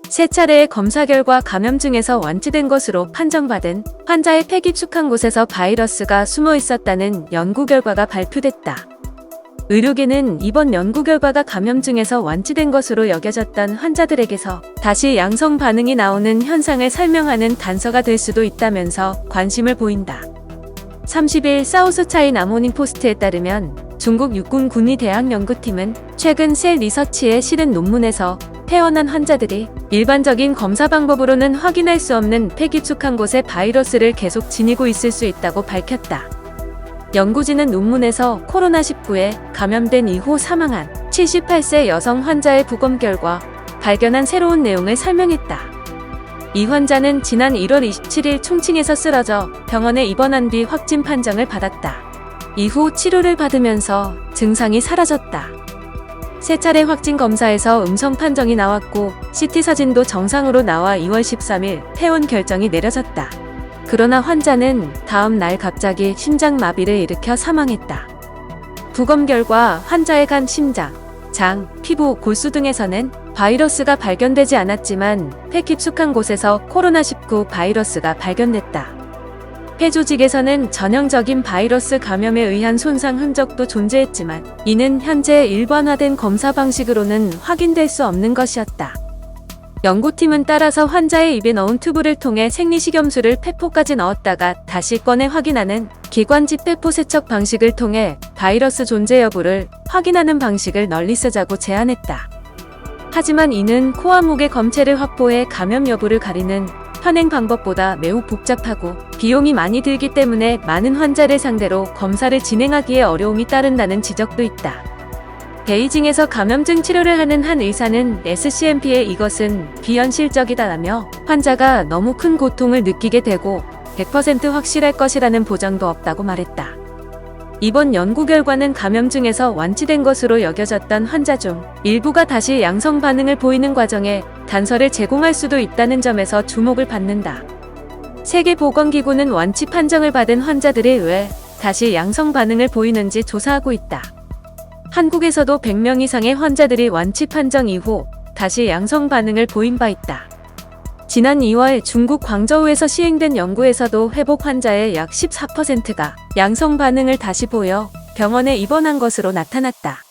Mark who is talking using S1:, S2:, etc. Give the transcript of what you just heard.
S1: 세 차례의 검사 결과 감염증에서 완치된 것으로 판정받은 환자의 폐 깊숙한 곳에서 바이러스가 숨어 있었다는 연구 결과가 발표됐다. 의료계는 이번 연구 결과가 감염증에서 완치된 것으로 여겨졌던 환자들에게서 다시 양성 반응이 나오는 현상을 설명하는 단서가 될 수도 있다면서 관심을 보인다. 30일 사우스차이나 모닝포스트에 따르면 중국 육군 군의대학 연구팀은 최근 셀 리서치에 실은 논문에서 퇴원한 환자들이 일반적인 검사 방법으로는 확인할 수 없는 폐 깊숙한 곳에 바이러스를 계속 지니고 있을 수 있다고 밝혔다. 연구진은 논문에서 코로나19에 감염된 이후 사망한 78세 여성 환자의 부검 결과 발견한 새로운 내용을 설명했다. 이 환자는 지난 1월 27일 총칭에서 쓰러져 병원에 입원한 뒤 확진 판정을 받았다. 이후 치료를 받으면서 증상이 사라졌다. 세 차례 확진 검사에서 음성 판정이 나왔고 CT 사진도 정상으로 나와 2월 13일 퇴원 결정이 내려졌다. 그러나 환자는 다음 날 갑자기 심장마비를 일으켜 사망했다. 부검 결과 환자의 간, 심장, 장, 피부, 골수 등에서는 바이러스가 발견되지 않았지만 폐 깊숙한 곳에서 코로나19 바이러스가 발견됐다. 폐 조직에서는 전형적인 바이러스 감염에 의한 손상 흔적도 존재했지만 이는 현재 일반화된 검사 방식으로는 확인될 수 없는 것이었다. 연구팀은 따라서 환자의 입에 넣은 튜브를 통해 생리식염수를 폐포까지 넣었다가 다시 꺼내 확인하는 기관지 폐포 세척 방식을 통해 바이러스 존재 여부를 확인하는 방식을 널리 쓰자고 제안했다. 하지만 이는 코와 목의 검체를 확보해 감염 여부를 가리는 현행 방법보다 매우 복잡하고 비용이 많이 들기 때문에 많은 환자를 상대로 검사를 진행하기에 어려움이 따른다는 지적도 있다. 베이징에서 감염증 치료를 하는 한 의사는 SCMP에 이것은 비현실적이다라며 환자가 너무 큰 고통을 느끼게 되고 100% 확실할 것이라는 보장도 없다고 말했다. 이번 연구 결과는 감염증에서 완치된 것으로 여겨졌던 환자 중 일부가 다시 양성 반응을 보이는 과정에 단서를 제공할 수도 있다는 점에서 주목을 받는다. 세계보건기구는 완치 판정을 받은 환자들이 왜 다시 양성 반응을 보이는지 조사하고 있다. 한국에서도 100명 이상의 환자들이 완치 판정 이후 다시 양성 반응을 보인 바 있다. 지난 2월 중국 광저우에서 시행된 연구에서도 회복 환자의 약 14%가 양성 반응을 다시 보여 병원에 입원한 것으로 나타났다.